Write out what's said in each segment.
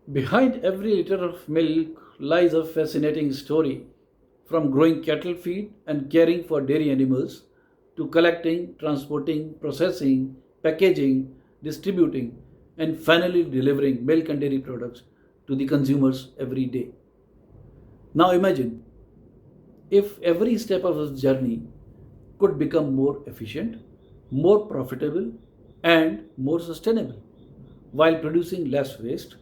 Behind every liter of milk lies a fascinating story, from growing cattle feed and caring for dairy animals to collecting, transporting, processing, packaging, distributing, and finally delivering milk and dairy products to the consumers every day. Now imagine if every step of this journey could become more efficient, more profitable, and more sustainable while producing less waste,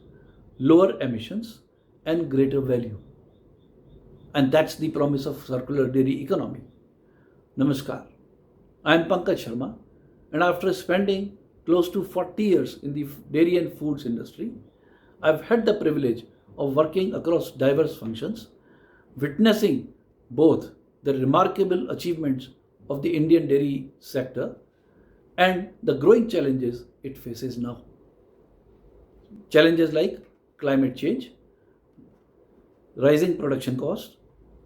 lower emissions, and greater value. And that's the promise of circular dairy economy. Namaskar. I am Pankaj Sharma, and after spending close to 40 years in the dairy and foods industry, I've had the privilege of working across diverse functions, witnessing both the remarkable achievements of the Indian dairy sector and the growing challenges it faces now. Challenges like climate change, rising production costs,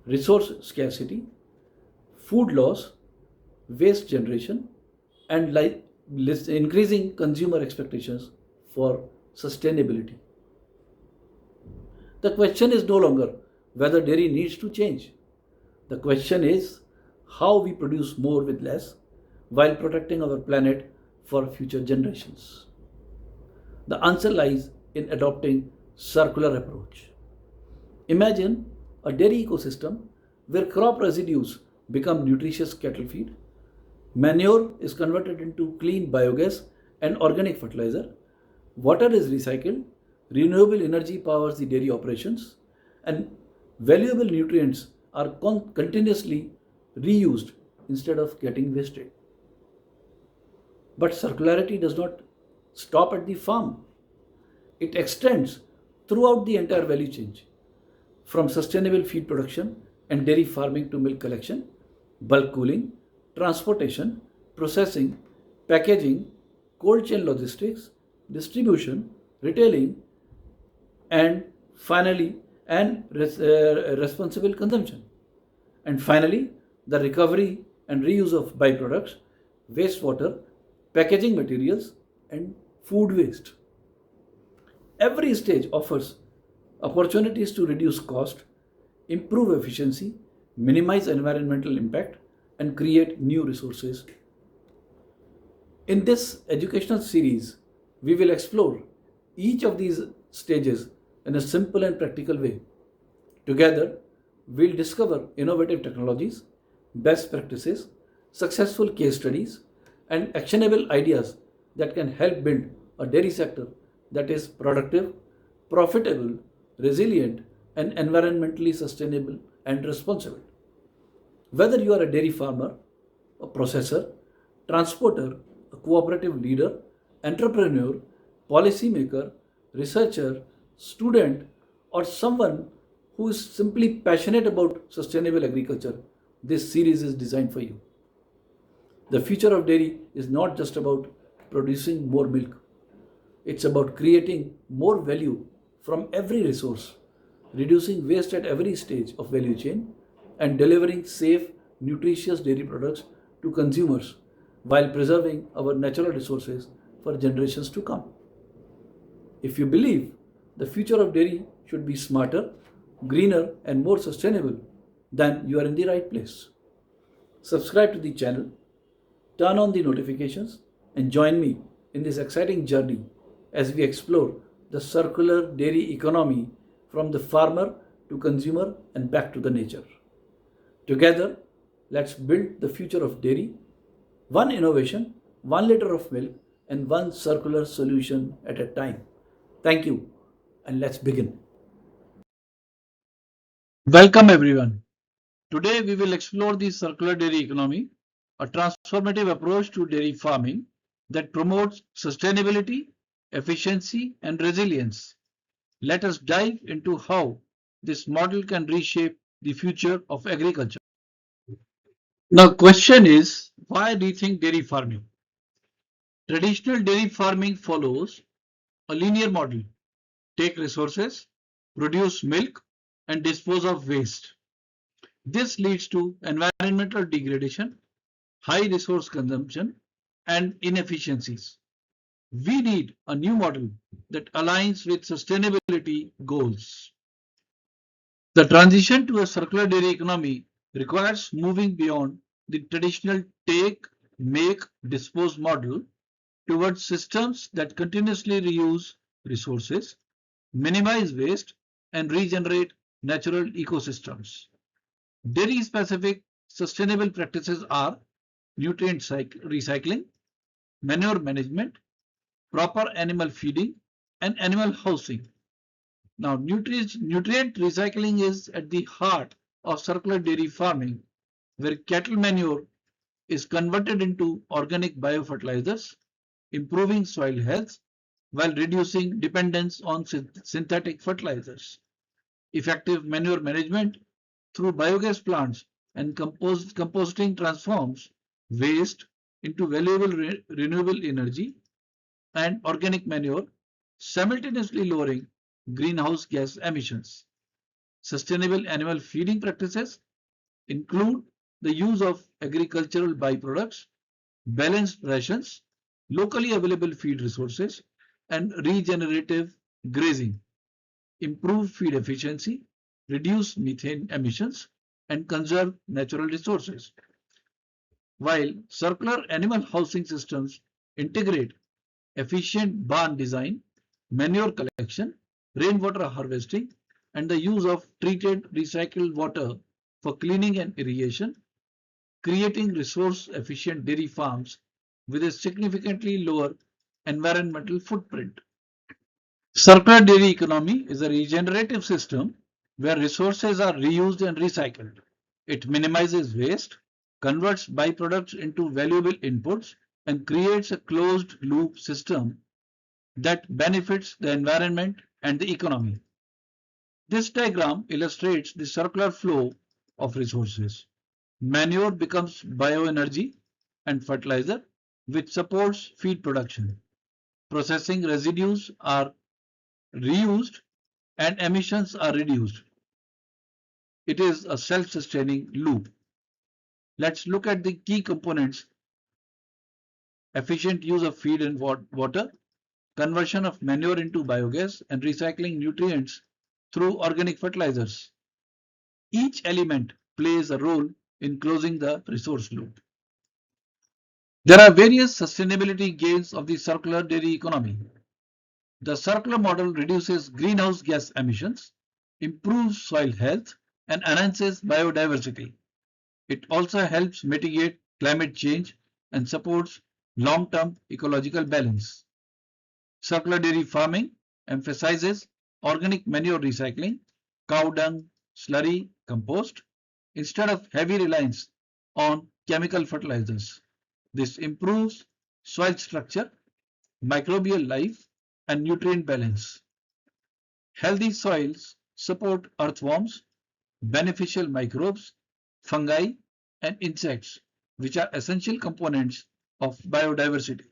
resource scarcity, food loss, waste generation, and increasing consumer expectations for sustainability. The question is no longer whether dairy needs to change. The question is how we produce more with less while protecting our planet for future generations. The answer lies in adopting circular approach. Imagine a dairy ecosystem where crop residues become nutritious cattle feed, manure is converted into clean biogas and organic fertilizer, water is recycled, renewable energy powers the dairy operations, and valuable nutrients are continuously reused instead of getting wasted. But circularity does not stop at the farm. It extends throughout the entire value chain, from sustainable feed production and dairy farming to milk collection, bulk cooling, transportation, processing, packaging, cold chain logistics, distribution, retailing, and finally, responsible consumption. And finally, the recovery and reuse of byproducts, wastewater, packaging materials, and food waste. Every stage offers opportunities to reduce cost, improve efficiency, minimize environmental impact, and create new resources. In this educational series, we will explore each of these stages in a simple and practical way. Together, we'll discover innovative technologies, best practices, successful case studies, and actionable ideas that can help build a dairy sector that is productive, profitable, resilient, and environmentally sustainable and responsible. Whether you are a dairy farmer, a processor, transporter, a cooperative leader, entrepreneur, policymaker, researcher, student, or someone who is simply passionate about sustainable agriculture, this series is designed for you. The future of dairy is not just about producing more milk, it's about creating more value from every resource, reducing waste at every stage of value chain, and delivering safe, nutritious dairy products to consumers while preserving our natural resources for generations to come. If you believe the future of dairy should be smarter, greener, and more sustainable, then you are in the right place. Subscribe to the channel, turn on the notifications, and join me in this exciting journey as we explore the circular dairy economy from the farmer to consumer and back to the nature. Together, let's build the future of dairy, one innovation, 1 liter of milk, and one circular solution at a time. Thank you, and let's begin. Welcome, everyone. Today, we will explore the circular dairy economy, a transformative approach to dairy farming that promotes sustainability, efficiency, and resilience. Let us dive into how this model can reshape the future of agriculture. Now, question is, why rethink dairy farming? Traditional dairy farming follows a linear model. Take resources, produce milk, and dispose of waste. This leads to environmental degradation, high resource consumption, and inefficiencies. We need a new model that aligns with sustainability goals. The transition to a circular dairy economy requires moving beyond the traditional take, make, dispose model towards systems that continuously reuse resources, minimize waste, and regenerate natural ecosystems. Dairy specific sustainable practices are nutrient recycling, manure management, proper animal feeding, and animal housing. Now, nutrient recycling is at the heart of circular dairy farming, where cattle manure is converted into organic biofertilizers, improving soil health while reducing dependence on synthetic fertilizers. Effective manure management through biogas plants and composting transforms waste into valuable renewable energy and organic manure, simultaneously lowering greenhouse gas emissions. Sustainable animal feeding practices include the use of agricultural byproducts, balanced rations, locally available feed resources, and regenerative grazing. Improve feed efficiency, reduce methane emissions, and conserve natural resources. While circular animal housing systems integrate efficient barn design, manure collection, rainwater harvesting, and the use of treated recycled water for cleaning and irrigation, creating resource-efficient dairy farms with a significantly lower environmental footprint. Circular dairy economy is a regenerative system where resources are reused and recycled. It minimizes waste, converts byproducts into valuable inputs, and creates a closed loop system that benefits the environment and the economy. This diagram illustrates the circular flow of resources. Manure becomes bioenergy and fertilizer, which supports feed production. Processing residues are reused and emissions are reduced. It is a self-sustaining loop. Let's look at the key components: efficient use of feed and water, conversion of manure into biogas, and recycling nutrients through organic fertilizers. Each element plays a role in closing the resource loop. There are various sustainability gains of the circular dairy economy. The circular model reduces greenhouse gas emissions, improves soil health, and enhances biodiversity. It also helps mitigate climate change and supports long-term ecological balance. Circular dairy farming emphasizes organic manure recycling, cow dung, slurry, compost, instead of heavy reliance on chemical fertilizers. This improves soil structure, microbial life, and nutrient balance. Healthy soils support earthworms, beneficial microbes, fungi, and insects, which are essential components of biodiversity.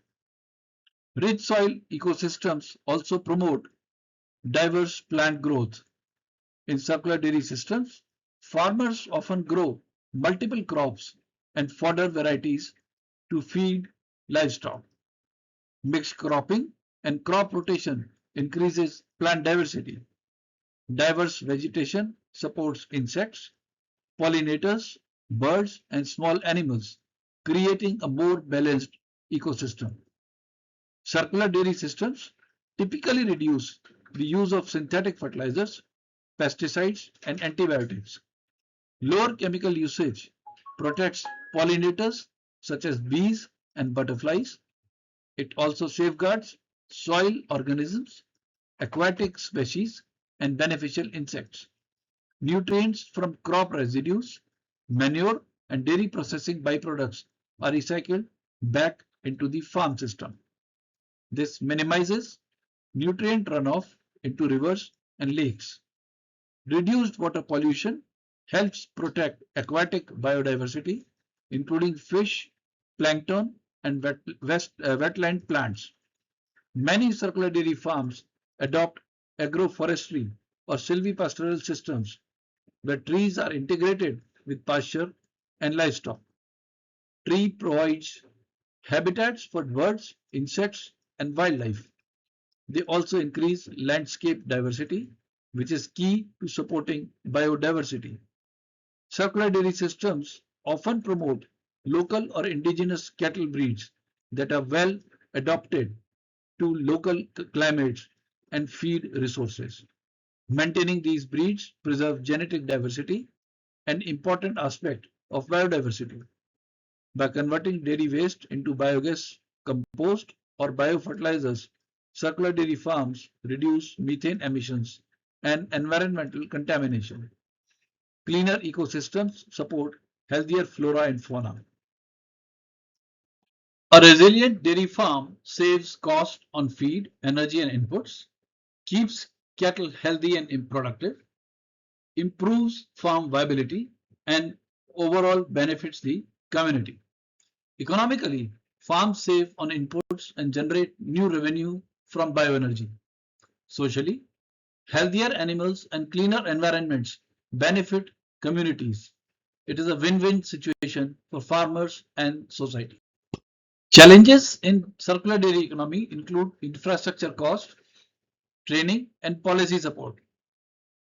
Rich soil ecosystems also promote diverse plant growth. In circular dairy systems, farmers often grow multiple crops and fodder varieties to feed livestock. Mixed cropping and crop rotation increases plant diversity. Diverse vegetation supports insects, pollinators, birds, and small animals, creating a more balanced ecosystem. Circular dairy systems typically reduce the use of synthetic fertilizers, pesticides, and antibiotics. Lower chemical usage protects pollinators such as bees and butterflies. It also safeguards soil organisms, aquatic species, and beneficial insects. Nutrients from crop residues, manure, and dairy processing byproducts are recycled back into the farm system. This minimizes nutrient runoff into rivers and lakes. Reduced water pollution helps protect aquatic biodiversity, including fish, plankton, and wetland plants. Many circular dairy farms adopt agroforestry or silvipastoral systems where trees are integrated with pasture and livestock. Tree provides habitats for birds, insects, and wildlife. They also increase landscape diversity, which is key to supporting biodiversity. Circular dairy systems often promote local or indigenous cattle breeds that are well adapted to local climates and feed resources. Maintaining these breeds preserve genetic diversity, an important aspect of biodiversity. By converting dairy waste into biogas, compost, or biofertilizers, circular dairy farms reduce methane emissions and environmental contamination. Cleaner ecosystems support healthier flora and fauna. A resilient dairy farm saves cost on feed, energy, and inputs, keeps cattle healthy and productive, improves farm viability, and overall benefits the community. Economically, farms save on inputs and generate new revenue from bioenergy. Socially, healthier animals and cleaner environments benefit communities. It is a win-win situation for farmers and society. Challenges in circular dairy economy include infrastructure cost, training, and policy support.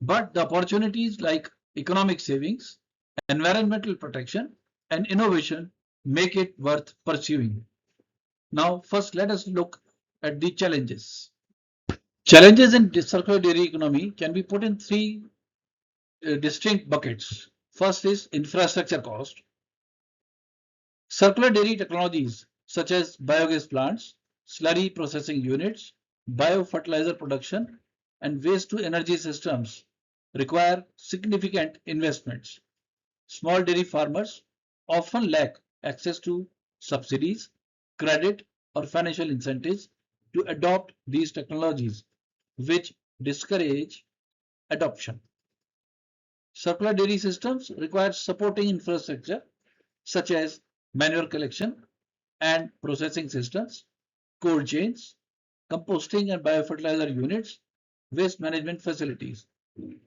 But the opportunities like economic savings, environmental protection, and innovation make it worth pursuing. Now, first, let us look at the challenges. Challenges in the circular dairy economy can be put in three distinct buckets. First is infrastructure cost. Circular dairy technologies such as biogas plants, slurry processing units, biofertilizer production, and waste to energy systems require significant investments. Small dairy farmers often lack access to subsidies, credit, or financial incentives to adopt these technologies, which discourage adoption. Circular dairy systems require supporting infrastructure such as manual collection and processing systems, cold chains, composting and biofertilizer units, waste management facilities.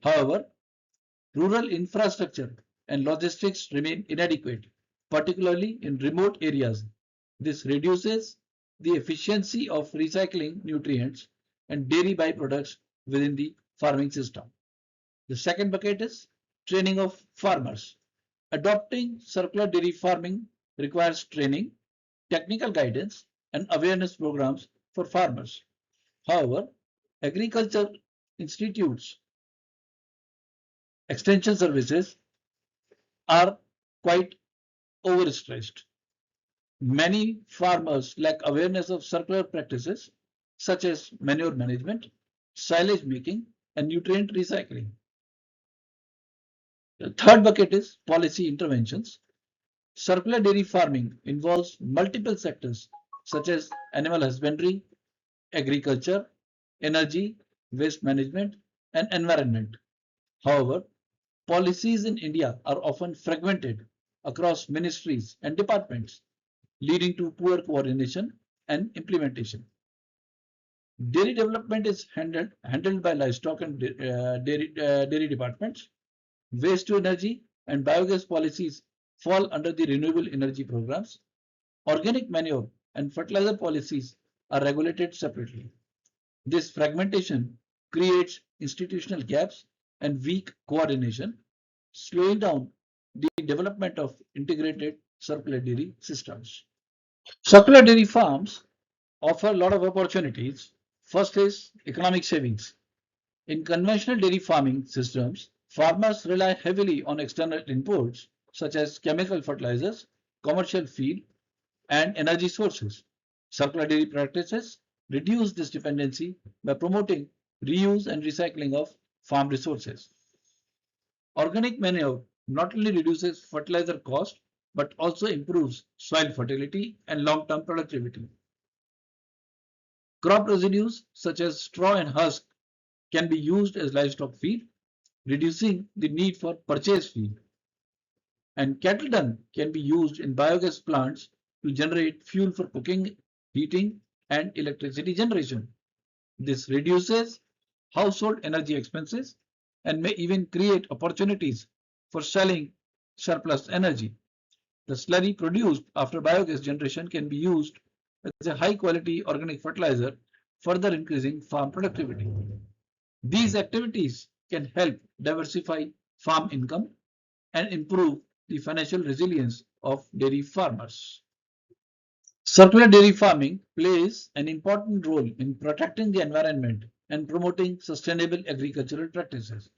However, rural infrastructure and logistics remain inadequate, particularly in remote areas. This reduces the efficiency of recycling nutrients and dairy byproducts within the farming system. The second bucket is training of farmers. Adopting circular dairy farming requires training, technical guidance, and awareness programs for farmers. However, agriculture institutes, extension services are quite overstretched. Many farmers lack awareness of circular practices such as manure management, silage making, and nutrient recycling. The third bucket is policy interventions. Circular dairy farming involves multiple sectors such as animal husbandry, agriculture, energy, waste management, and environment. However, policies in India are often fragmented across ministries and departments, leading to poor coordination and implementation. Dairy development is handled by livestock and dairy departments. Waste to energy and biogas policies fall under the renewable energy programs. Organic manure and fertilizer policies are regulated separately. This fragmentation creates institutional gaps and weak coordination, slowing down the development of integrated circular dairy systems. Circular dairy farms offer a lot of opportunities. First is economic savings. In conventional dairy farming systems, farmers rely heavily on external inputs such as chemical fertilizers, commercial feed, and energy sources. Circular dairy practices reduce this dependency by promoting reuse and recycling of farm resources. Organic manure not only reduces fertilizer cost but also improves soil fertility and long-term productivity. Crop residues such as straw and husk can be used as livestock feed, reducing the need for purchased feed. And cattle dung can be used in biogas plants to generate fuel for cooking, heating, and electricity generation. This reduces household energy expenses and may even create opportunities for selling surplus energy. The slurry produced after biogas generation can be used as a high quality organic fertilizer, further increasing farm productivity. These activities can help diversify farm income and improve the financial resilience of dairy farmers. Circular dairy farming plays an important role in protecting the environment and promoting sustainable agricultural practices.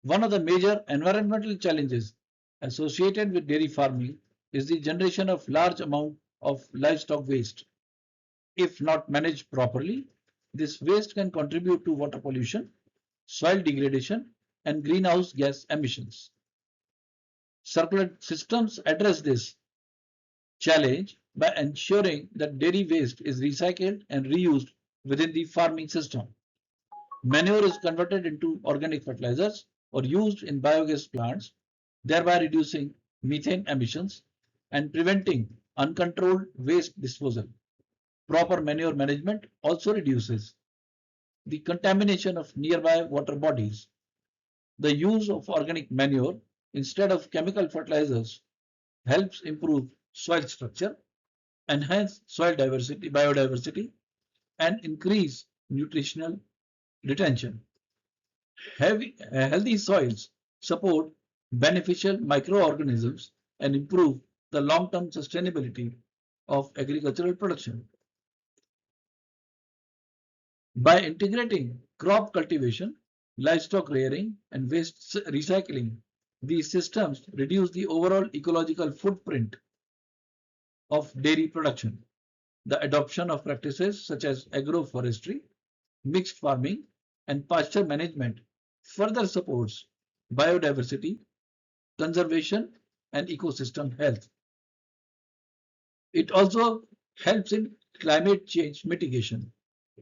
One of the major environmental challenges associated with dairy farming is the generation of large amount of livestock waste. If not managed properly, this waste can contribute to water pollution, soil degradation, and greenhouse gas emissions. Circular systems address this challenge by ensuring that dairy waste is recycled and reused within the farming system. Manure is converted into organic fertilizers or used in biogas plants, thereby reducing methane emissions and preventing uncontrolled waste disposal. Proper manure management also reduces the contamination of nearby water bodies. The use of organic manure instead of chemical fertilizers helps improve soil structure, enhance soil biodiversity, and increase nutritional retention. Healthy soils support beneficial microorganisms and improve the long-term sustainability of agricultural production. By integrating crop cultivation, livestock rearing, and waste recycling, these systems reduce the overall ecological footprint of dairy production. The adoption of practices such as agroforestry, mixed farming, and pasture management further supports biodiversity, conservation, and ecosystem health. It also helps in climate change mitigation.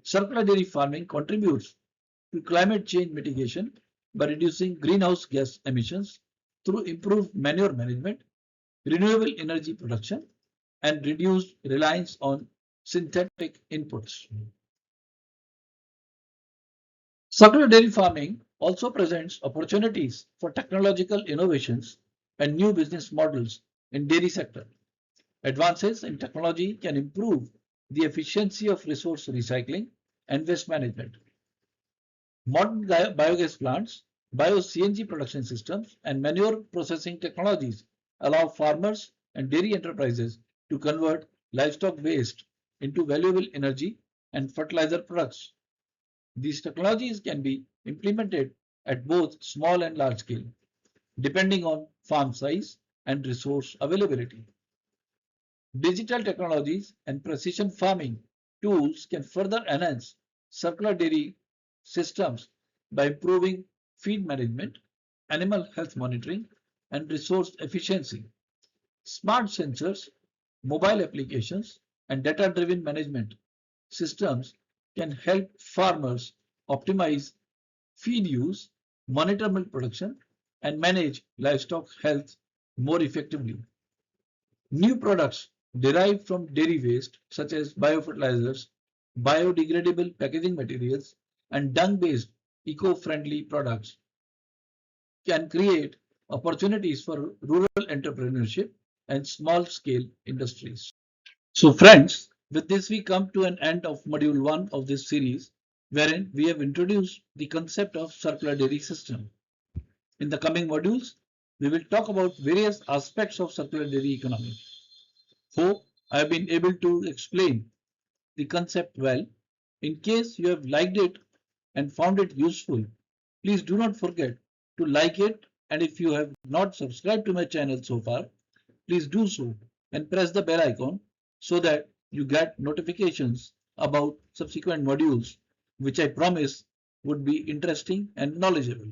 Circular dairy farming contributes to climate change mitigation by reducing greenhouse gas emissions through improved manure management, renewable energy production, and reduced reliance on synthetic inputs. Circular dairy farming also presents opportunities for technological innovations and new business models in dairy sector. Advances in technology can improve the efficiency of resource recycling and waste management. Modern biogas plants, bio-CNG production systems, and manure processing technologies allow farmers and dairy enterprises to convert livestock waste into valuable energy and fertilizer products. These technologies can be implemented at both small and large scale, depending on farm size and resource availability. Digital technologies and precision farming tools can further enhance circular dairy systems by improving feed management, animal health monitoring, and resource efficiency. Smart sensors, mobile applications, and data-driven management systems can help farmers optimize feed use, monitor milk production, and manage livestock health more effectively. New products derived from dairy waste, such as biofertilizers, biodegradable packaging materials, and dung-based eco-friendly products, can create opportunities for rural entrepreneurship and small-scale industries. So friends, with this we come to an end of module 1 of this series, wherein we have introduced the concept of circular dairy system. In the coming modules, we will talk about various aspects of circular dairy economy. Hope I have been able to explain the concept well. In case you have liked it and found it useful, please do not forget to like it, and if you have not subscribed to my channel so far, please do so and press the bell icon so that you get notifications about subsequent modules, which I promise would be interesting and knowledgeable.